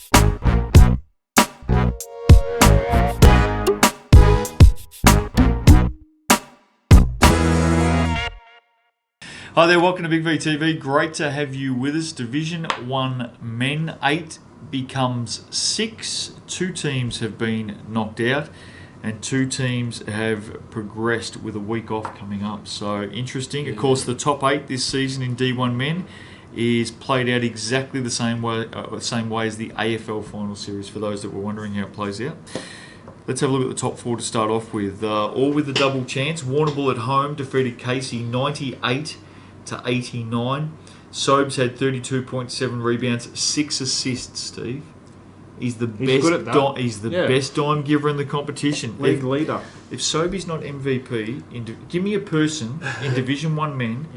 Hi there, welcome to Big V TV. Great to have you with us. Division 1 men, 8 becomes 6. 2 teams have been knocked out and 2 teams have progressed with a week off coming up. So interesting. Of course, the top 8 this season in D1 men is played out exactly the same way as the AFL final series, for those that were wondering how it plays out. Let's have a look at the top 4 to start off with. All with the double chance. Warrnambool at home defeated Casey 98 to 89. Sobes had 32.7 rebounds, 6 assists. Steve, he's the best dime giver in the competition. League leader. If Sobey's not MVP, give me a person in Division 1 men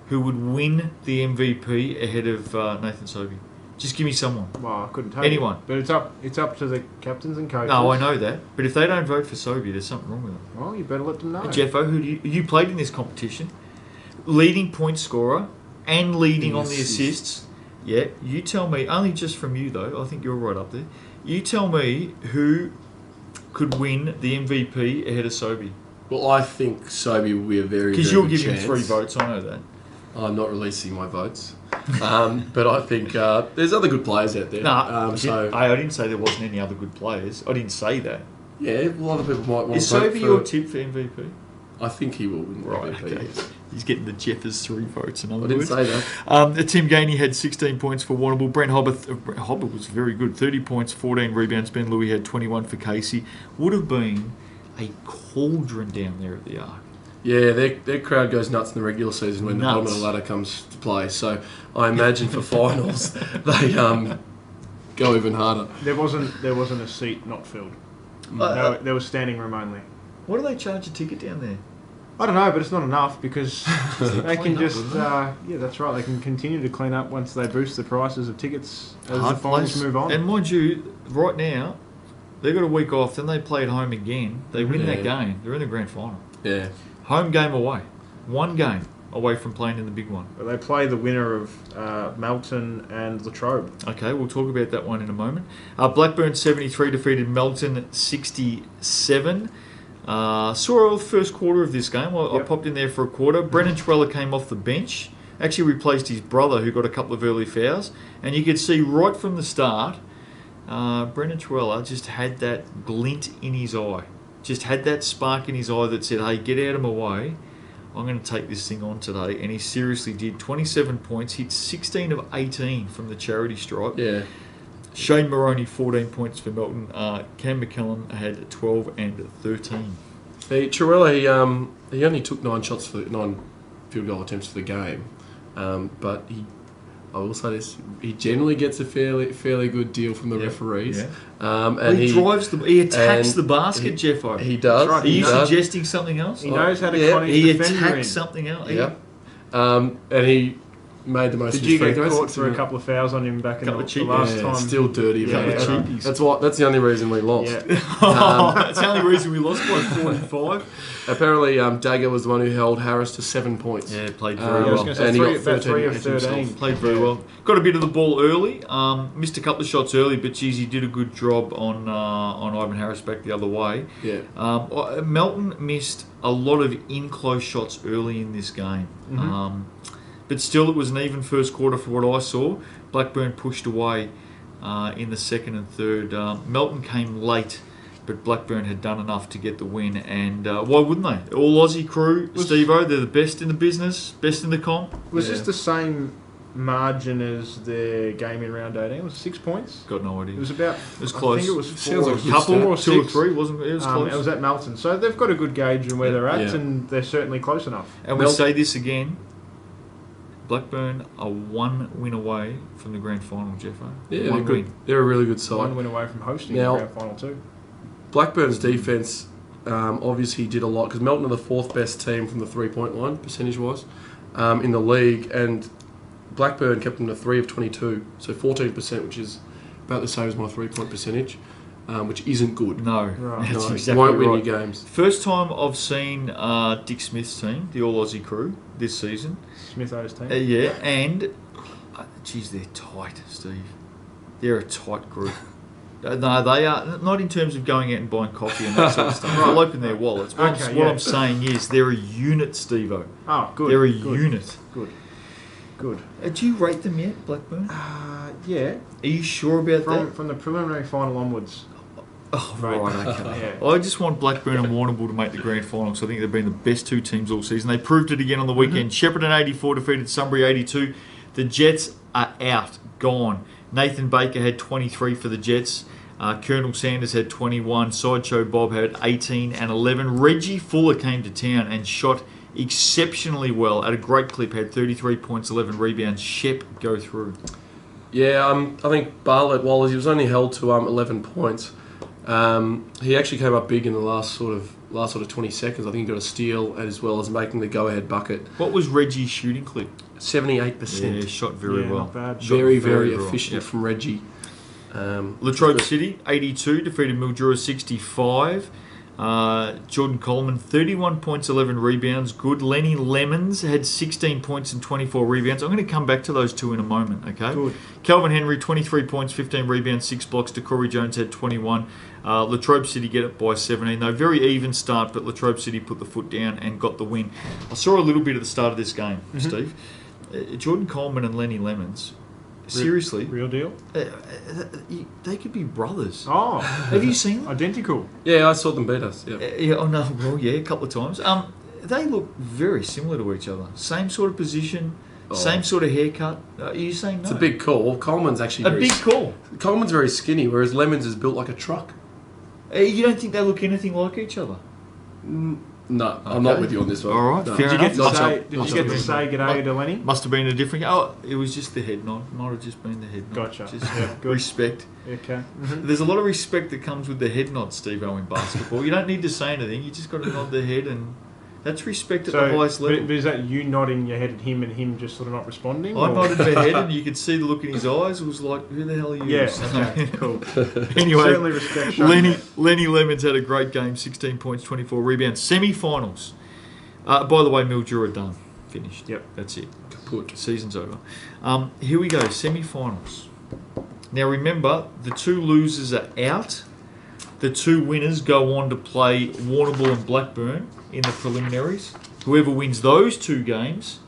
who would win the MVP ahead of Nathan Sobey. Just give me someone. Well, I couldn't tell anyone. You. But it's up to the captains and coaches. No, I know that. But if they don't vote for Sobey, there's something wrong with them. Well, you better let them know. Jeffo, who you played in this competition, leading point scorer and leading on the assists. Yeah, you tell me, only just from you though, I think you're right up there. You tell me who could win the MVP ahead of Sobey. Well, I think Sobey will be a very, because you're giving 3 votes, I know that. I'm not releasing my votes. But I think there's other good players out there. I didn't say there wasn't any other good players. I didn't say that. Yeah, well, other people might want to vote. Is Sobey your tip for MVP? I think he will win MVP. Okay. He's getting the Jeffers 3 votes, in other words. I didn't say that. Tim Gainey had 16 points for Warrnambool. Brent Hobbit was very good. 30 points, 14 rebounds. Ben Louis had 21 for Casey. Would have been a cauldron down there at the Arc. Yeah, their crowd goes nuts in the regular season when the bottom of the ladder comes to play. So I imagine for finals they go even harder. There wasn't a seat not filled. There was standing room only. What do they charge a ticket down there? I don't know, but it's not enough because they can just... that's right. They can continue to clean up once they boost the prices of tickets as the finals move on. And mind you, right now, they've got a week off, then they play at home again. They win that game. They're in the grand final. Yeah. Home game away. 1 game away from playing in the big one. But they play the winner of Melton and Latrobe. Okay, we'll talk about that one in a moment. Blackburn 73 defeated Melton 67. Saw the first quarter of this game. I popped in there for a quarter. Brennan Trweller came off the bench. Actually replaced his brother, who got a couple of early fouls. And you could see right from the start, Brennan Trweller just had that glint in his eye. Just had that spark in his eye that said, hey, get out of my way. I'm going to take this thing on today. And he seriously did. 27 points, hit 16 of 18 from the charity stripe. Yeah. Shane Moroney, 14 points for Melton. Cam McKellen had 12 and 13. Hey, Trweller, he only took 9 field goal attempts for the game. But I will say this: he generally gets a fairly good deal from the referees. Yeah. And he attacks the basket, Jeffo. He does. Right. Are you suggesting something else? He knows how to connect He the attacks something else. Yeah. And he made the most of his free throws. Did you get caught for a couple of fouls on him back in the last time? Still dirty. That's the only reason we lost. Yeah. That's the only reason we lost by 45. Apparently, Dagger was the one who held Harris to 7 points. Yeah, played very well. And he got 3 of 13. Played very well. Got a bit of the ball early. Missed a couple of shots early, but geez, he did a good job on Ivan Harris back the other way. Yeah. Melton missed a lot of in-close shots early in this game. Mm-hmm. But still, it was an even first quarter for what I saw. Blackburn pushed away in the second and third. Melton came late, but Blackburn had done enough to get the win. And why wouldn't they? All Aussie crew, Steve-O, they're the best in the business, best in the comp. Was this the same margin as the game in round 18? It was 6 points? Got no idea. It was about... It was close. I think it was 4 or 2 or 3, wasn't it? It was close. It was at Melton. So they've got a good gauge on where they're at, and they're certainly close enough. And we'll say this again. Blackburn are 1 win away from the grand final, Jeffo. Yeah, they're a really good side. 1 win away from hosting the grand final too. Blackburn's defence obviously did a lot because Melton are the 4th best team from the 3-point line, percentage-wise, in the league. And Blackburn kept them to 3 of 22, so 14%, which is about the same as my 3-point percentage. Which isn't good. No, right. That's no, exactly won't win right. your games. First time I've seen Dick Smith's team, the All Aussie crew, this season. Smith-O's team? And, geez, they're tight, Steve. They're a tight group. No, they are not in terms of going out and buying coffee and that sort of stuff. They'll open their wallets. What I'm saying is they're a unit, Steve-O. Oh, good. They're a unit. Good. Do you rate them yet, Blackburn? Yeah. Are you sure about that? From the preliminary final onwards. Oh, right, okay. Yeah. I just want Blackburn and Warrnambool to make the grand final, because I think they've been the best two teams all season. They proved it again on the weekend. Shepparton 84 defeated Sunbury 82. The Jets are out, gone. Nathan Baker had 23 for the Jets. Colonel Sanders had 21. Sideshow Bob had 18 and 11. Reggie Fuller came to town and shot exceptionally well at a great clip. Had 33 points, 11 rebounds. Shep, go through. Yeah, I think Bartlett Wallace, he was only held to 11 points. He actually came up big in the last sort of 20 seconds. I think he got a steal as well as making the go-ahead bucket. What was Reggie's shooting clip? 78%. Yeah, shot very well. Not bad. Very, very efficient from Reggie. Latrobe City 82 defeated Mildura 65. Jordan Coleman 31 points, 11 rebounds. Good. Lenny Lemons had 16 points and 24 rebounds. I'm going to come back to those two in a moment. Okay. Good. Calvin Henry 23 points, 15 rebounds, 6 blocks. Corey Jones had 21. Latrobe City get it by 17. Though very even start, but Latrobe City put the foot down and got the win. I saw a little bit at the start of this game, Steve. Jordan Coleman and Lenny Lemons. Seriously, real deal. They could be brothers. Oh, have you seen them? Identical. Yeah, I saw them beat us. Yeah. A couple of times. They look very similar to each other. Same sort of position, same sort of haircut. Are you saying no? It's a big call. Coleman's actually big call. Coleman's very skinny, whereas Lemons is built like a truck. You don't think they look anything like each other? No, I'm not with you on this one. All right, no. fair enough. Did you get to say g'day to Lenny? Must have been a different... Oh, it was just the head nod. Might have just been the head nod. Gotcha. Just good. Respect. Okay. There's a lot of respect that comes with the head nod, Steve-O, in basketball. You don't need to say anything. You just got to nod the head, and that's respect at the highest level. But is that you nodding your head at him and him just sort of not responding? I nodded my head, and you could see the look in his eyes. It was like, who the hell are you? Yes. Okay, cool. Anyway, certainly respect. Lenny Lemons had a great game, 16 points, 24 rebounds. Semi-finals. By the way, Mildura done. Finished. Yep. That's it. Kaput. Season's over. Here we go, semi-finals. Now remember, the two losers are out. The two winners go on to play Warrnambool and Blackburn in the preliminaries. Whoever wins those two games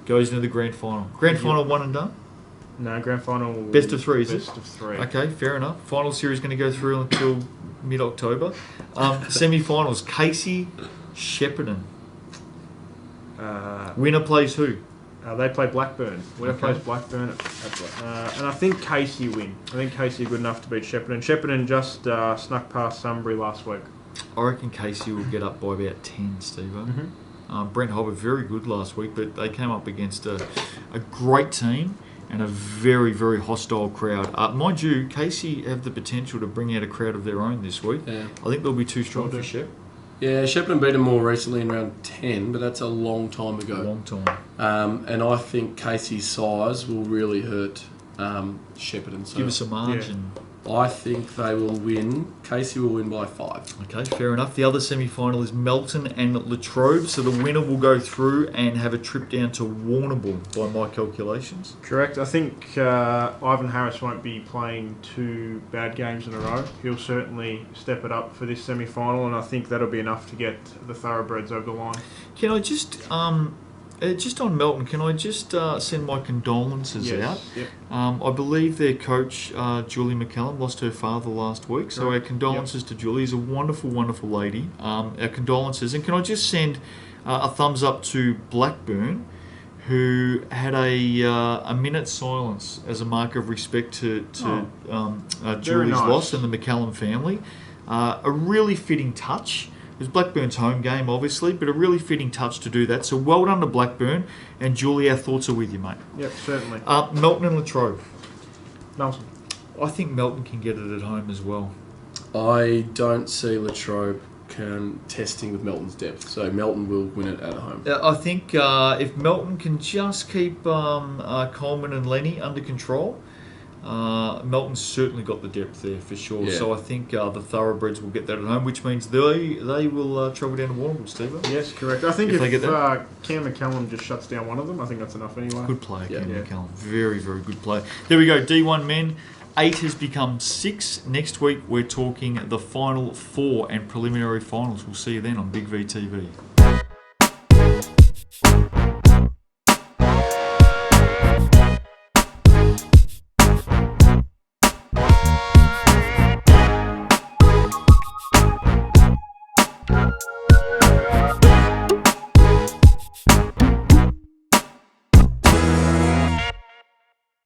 goes into the grand final. Grand final one and done? No, grand final... Best of three, is it? Best of three. Okay, fair enough. Final series going to go through until mid-October. Semi-finals, Casey, Shepparton. Winner plays who? They play Blackburn. Winner plays Blackburn and I think Casey win. I think Casey are good enough to beat Shepparton. Shepparton just snuck past Sunbury last week. I reckon Casey will get up by about 10, Steve-O. Brent Hobbit, very good last week, but they came up against a great team and a very, very hostile crowd. Mind you, Casey have the potential to bring out a crowd of their own this week. Yeah. I think they'll be too strong for Shep. Yeah, Shepparton beat them more recently in round 10, but that's a long time ago. Long time. And I think Casey's size will really hurt Shepparton. So give us a margin. I think they will win. Casey will win by 5. Okay, fair enough. The other semi-final is Melton and Latrobe, so the winner will go through and have a trip down to Warrnambool by my calculations. Correct. I think Ivan Harris won't be playing 2 bad games in a row. He'll certainly step it up for this semi-final, and I think that'll be enough to get the Thoroughbreds over the line. Can I just on Melton, can I just send my condolences out? Yep. I believe their coach, Julie McCallum, lost her father last week. So our condolences to Julie. She's a wonderful, wonderful lady. Our condolences. And can I just send a thumbs up to Blackburn, who had a minute's silence as a mark of respect to Julie's loss and the McCallum family. A really fitting touch. It was Blackburn's home game, obviously, but a really fitting touch to do that. So well done to Blackburn. And Julie, our thoughts are with you, mate. Yep, certainly. Melton and Latrobe. Nelson. I think Melton can get it at home as well. I don't see Latrobe testing with Melton's depth, so Melton will win it at home. I think if Melton can just keep Coleman and Lenny under control, Melton's certainly got the depth there for sure. Yeah. So I think the Thoroughbreds will get that at home, which means they will travel down to Warrnambool, Steve. Yes, correct. I think if Cam McCallum just shuts down one of them, I think that's enough anyway. Good play, Yeah. Cam McCallum. Very, very good play. There we go, D1 men. 8 has become 6. Next week, we're talking the Final 4 and preliminary finals. We'll see you then on Big V TV.